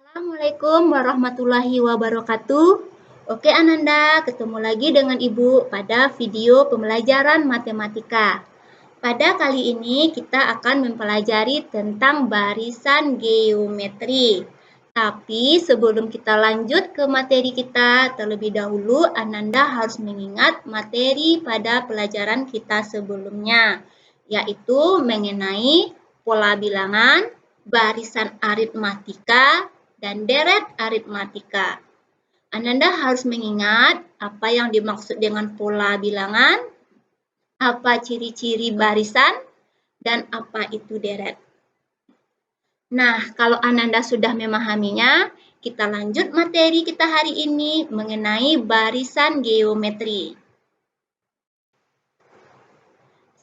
Assalamualaikum warahmatullahi wabarakatuh. Oke Ananda, ketemu lagi dengan Ibu pada video pembelajaran matematika. Pada kali ini kita akan mempelajari tentang barisan geometri. Tapi sebelum kita lanjut ke materi kita, terlebih dahulu Ananda harus mengingat materi pada pelajaran kita sebelumnya, yaitu mengenai pola bilangan, barisan aritmatika, dan deret aritmatika. Ananda harus mengingat apa yang dimaksud dengan pola bilangan, apa ciri-ciri barisan, dan apa itu deret. Nah, kalau Ananda sudah memahaminya, kita lanjut materi kita hari ini mengenai barisan geometri.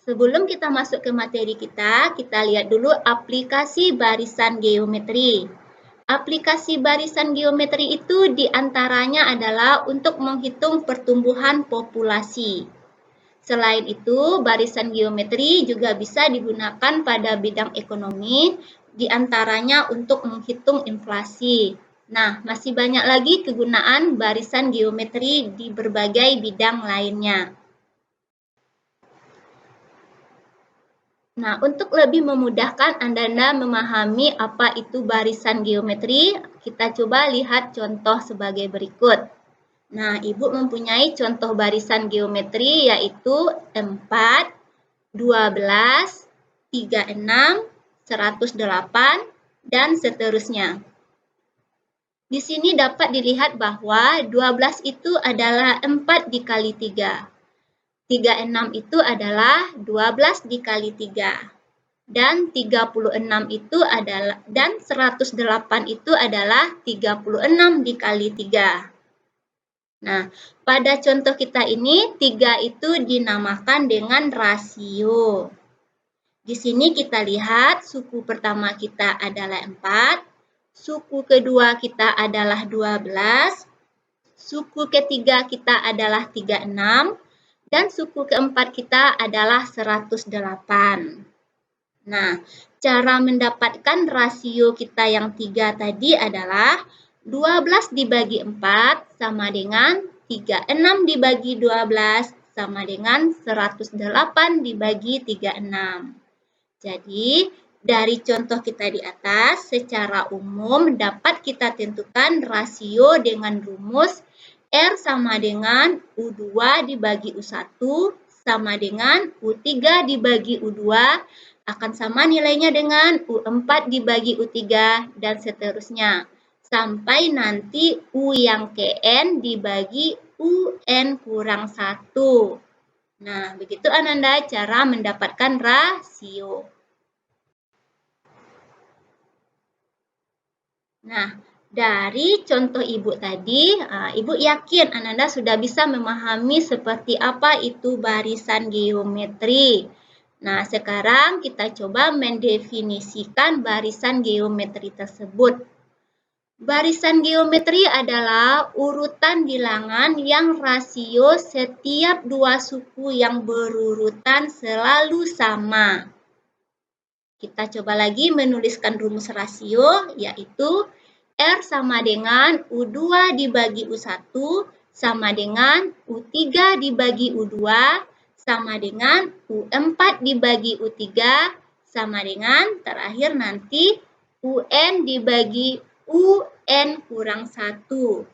Sebelum kita masuk ke materi kita lihat dulu aplikasi barisan geometri. Aplikasi barisan geometri itu diantaranya adalah untuk menghitung pertumbuhan populasi. Selain itu, barisan geometri juga bisa digunakan pada bidang ekonomi, diantaranya untuk menghitung inflasi. Nah, masih banyak lagi kegunaan barisan geometri di berbagai bidang lainnya. Nah, untuk lebih memudahkan Anda memahami apa itu barisan geometri, kita coba lihat contoh sebagai berikut. Nah, Ibu mempunyai contoh barisan geometri yaitu 4, 12, 36, 108, dan seterusnya. Di sini dapat dilihat bahwa 12 itu adalah 4 dikali 3. 36 itu adalah 12 dikali 3. Dan 36 itu adalah, dan 108 itu adalah 36 dikali 3. Nah, pada contoh kita ini, 3 itu dinamakan dengan rasio. Di sini kita lihat suku pertama kita adalah 4, suku kedua kita adalah 12, suku ketiga kita adalah 36, dan suku keempat kita adalah 108. Nah, cara mendapatkan rasio kita yang 3 tadi adalah 12 dibagi 4 sama dengan 36 dibagi 12 sama dengan 108 dibagi 36. Jadi, dari contoh kita di atas, secara umum dapat kita tentukan rasio dengan rumus R sama dengan U2 dibagi U1 sama dengan U3 dibagi U2 akan sama nilainya dengan U4 dibagi U3 dan seterusnya. Sampai nanti U yang Kn dibagi UN kurang 1. Nah, begitu Ananda cara mendapatkan rasio. Nah, dari contoh Ibu tadi, Ibu yakin Ananda sudah bisa memahami seperti apa itu barisan geometri. Nah, sekarang kita coba mendefinisikan barisan geometri tersebut. Barisan geometri adalah urutan bilangan yang rasio setiap dua suku yang berurutan selalu sama. Kita coba lagi menuliskan rumus rasio, yaitu R sama dengan U2 dibagi U1 sama dengan U3 dibagi U2 sama dengan U4 dibagi U3 sama dengan terakhir nanti UN dibagi UN kurang 1.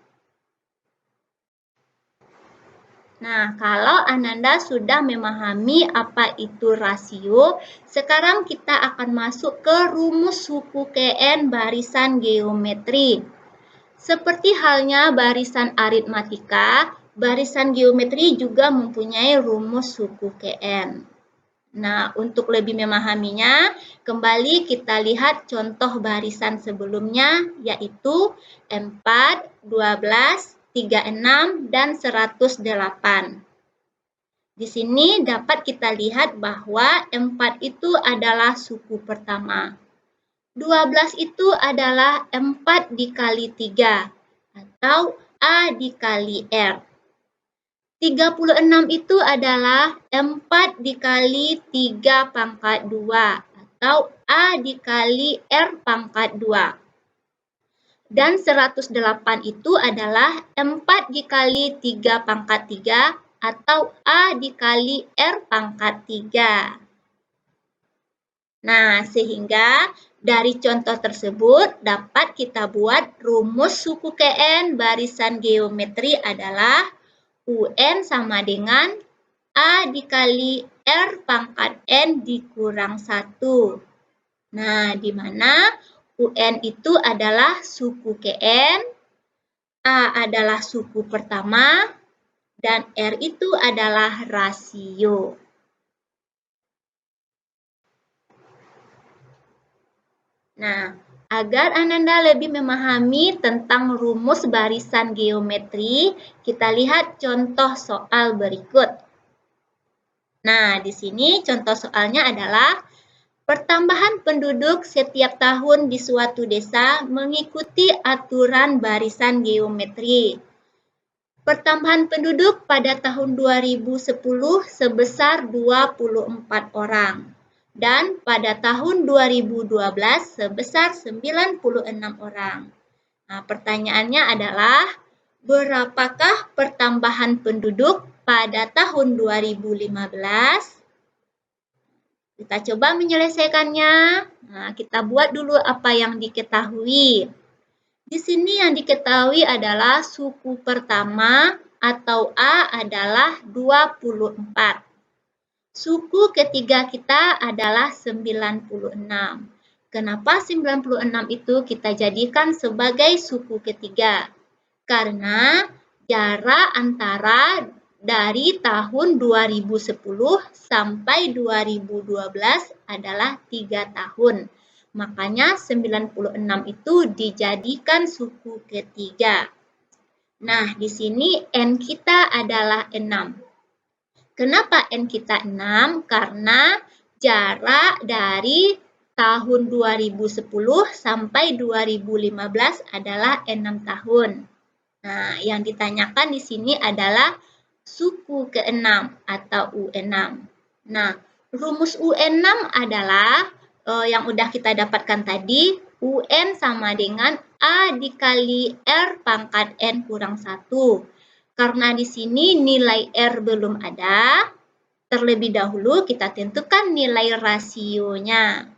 Nah, kalau Ananda sudah memahami apa itu rasio, sekarang kita akan masuk ke rumus suku Kn barisan geometri. Seperti halnya barisan aritmatika, barisan geometri juga mempunyai rumus suku Kn. Nah, untuk lebih memahaminya, kembali kita lihat contoh barisan sebelumnya, yaitu 4, 12, 36, dan 108. Di sini dapat kita lihat bahwa 4 itu adalah suku pertama. 12 itu adalah 4 dikali 3, atau A dikali R. 36 itu adalah 4 dikali 3 pangkat 2 atau A dikali R pangkat 2. Dan 108 itu adalah 4 dikali 3 pangkat 3 atau A dikali R pangkat 3. Nah, sehingga dari contoh tersebut dapat kita buat rumus suku KN barisan geometri adalah UN sama dengan A dikali R pangkat N dikurang 1. Nah, di mana UN itu adalah suku KN, A adalah suku pertama, dan R itu adalah rasio. Nah, agar Ananda lebih memahami tentang rumus barisan geometri, kita lihat contoh soal berikut. Nah, di sini contoh soalnya adalah pertambahan penduduk setiap tahun di suatu desa mengikuti aturan barisan geometri. Pertambahan penduduk pada tahun 2010 sebesar 24 orang dan pada tahun 2012 sebesar 96 orang. Nah, pertanyaannya adalah berapakah pertambahan penduduk pada tahun 2015? Kita coba menyelesaikannya. Nah, kita buat dulu apa yang diketahui. Di sini yang diketahui adalah suku pertama atau A adalah 24. Suku ketiga kita adalah 96. Kenapa 96 itu kita jadikan sebagai suku ketiga? Karena jarak antara dari tahun 2010 sampai 2012 adalah 3 tahun. Makanya 96 itu dijadikan suku ketiga. Nah, di sini N kita adalah 6. Kenapa N kita 6? Karena jarak dari tahun 2010 sampai 2015 adalah 6 tahun. Nah, yang ditanyakan di sini adalah suku ke-6 atau UN6. Nah, rumus UN6 adalah yang udah kita dapatkan tadi, UN sama dengan A dikali R pangkat N kurang 1. Karena di sini nilai R belum ada, terlebih dahulu kita tentukan nilai rasionya.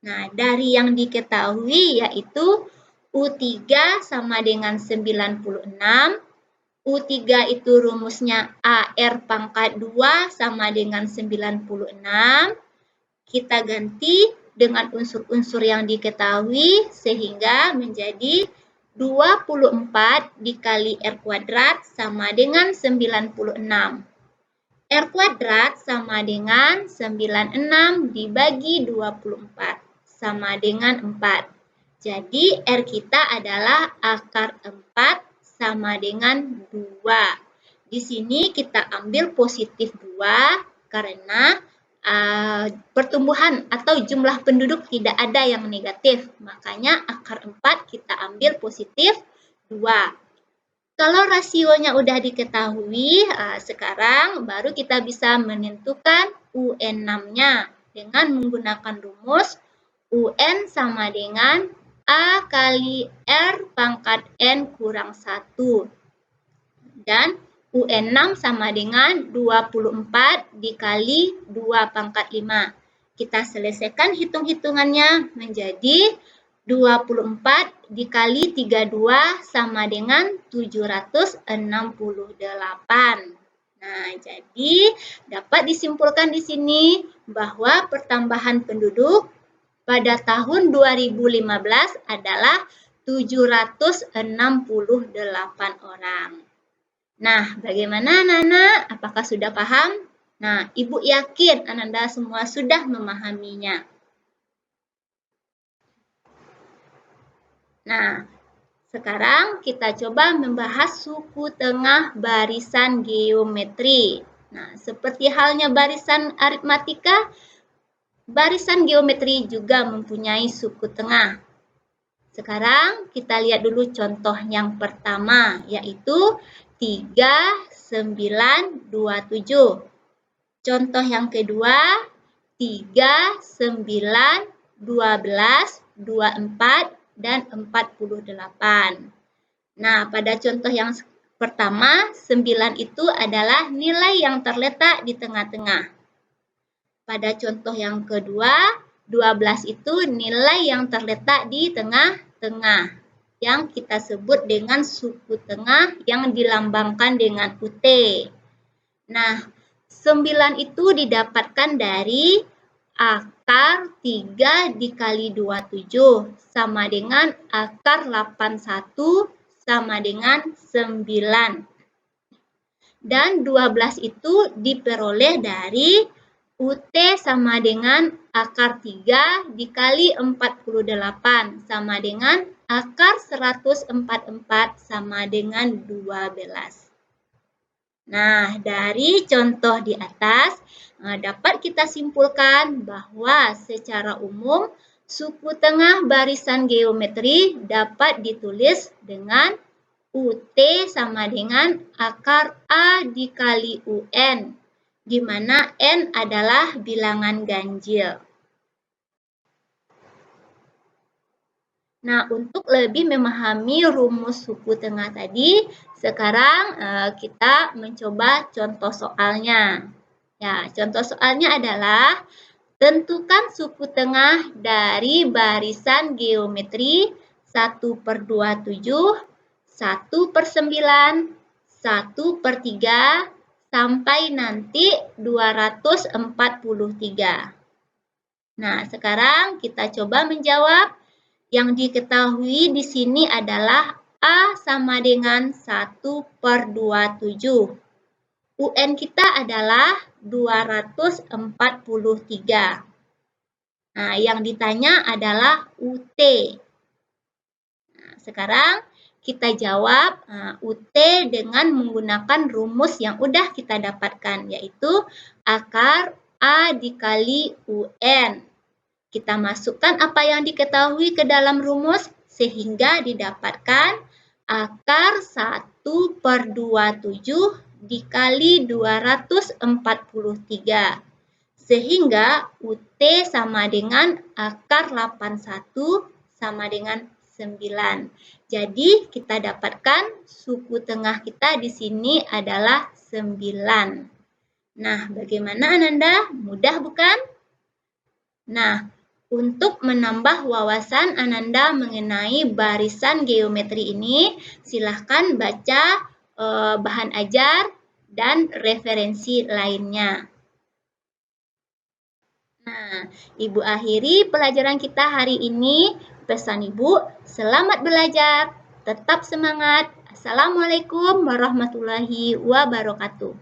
Nah, dari yang diketahui yaitu U3 sama dengan 96. U3 itu rumusnya AR pangkat 2 sama dengan 96. Kita ganti dengan unsur-unsur yang diketahui sehingga menjadi 24 dikali R kuadrat sama dengan 96. R kuadrat sama dengan 96 dibagi 24 sama dengan 4. Jadi R kita adalah akar 4 sama dengan 2. Di sini kita ambil positif 2 karena pertumbuhan atau jumlah penduduk tidak ada yang negatif. Makanya akar 4 kita ambil positif 2. Kalau rasionya udah diketahui, sekarang baru kita bisa menentukan UN6-nya dengan menggunakan rumus UN sama dengan A kali R pangkat N kurang 1. Dan UN6 sama dengan 24 dikali 2 pangkat 5. Kita selesaikan hitung-hitungannya menjadi 24 dikali 32 sama dengan 768. Nah, jadi dapat disimpulkan di sini bahwa pertambahan penduduk pada tahun 2015 adalah 768 orang. Nah, bagaimana anak-anak? Apakah sudah paham? Nah, Ibu yakin Ananda semua sudah memahaminya. Nah, sekarang kita coba membahas suku tengah barisan geometri. Nah, seperti halnya barisan aritmatika, barisan geometri juga mempunyai suku tengah. Sekarang kita lihat dulu contoh yang pertama, yaitu 3, 9, 27. Contoh yang kedua, 3, 9, 12, 24, dan 48. Nah, pada contoh yang pertama, 9 itu adalah nilai yang terletak di tengah-tengah. Pada contoh yang kedua, 12 itu nilai yang terletak di tengah-tengah, yang kita sebut dengan suku tengah yang dilambangkan dengan UT. Nah, 9 itu didapatkan dari akar 3 dikali 27 sama dengan akar 81 sama dengan 9. Dan 12 itu diperoleh dari UT sama dengan akar 3 dikali 48 sama dengan akar 144 sama dengan 12. Nah, dari contoh di atas dapat kita simpulkan bahwa secara umum suku tengah barisan geometri dapat ditulis dengan UT sama dengan akar A dikali UN, di mana N adalah bilangan ganjil. Nah, untuk lebih memahami rumus suku tengah tadi, sekarang kita mencoba contoh soalnya. Ya, contoh soalnya adalah tentukan suku tengah dari barisan geometri 1/27, 1/9, 1/3, sampai nanti 243. Nah, sekarang kita coba menjawab. Yang diketahui di sini adalah A sama dengan 1/27. UN kita adalah 243. Nah, yang ditanya adalah UT. Nah, sekarang kita jawab UT dengan menggunakan rumus yang udah kita dapatkan, yaitu akar A dikali UN. Kita masukkan apa yang diketahui ke dalam rumus sehingga didapatkan akar 1/27 dikali 243. Sehingga UT sama dengan akar 81 sama dengan 9. Jadi kita dapatkan suku tengah kita di sini adalah 9. Nah, bagaimana Ananda? Mudah bukan? Nah, untuk menambah wawasan Ananda mengenai barisan geometri ini, silahkan baca bahan ajar dan referensi lainnya. Nah, Ibu akhiri pelajaran kita hari ini. Pesan Ibu, selamat belajar, tetap semangat. Assalamualaikum warahmatullahi wabarakatuh.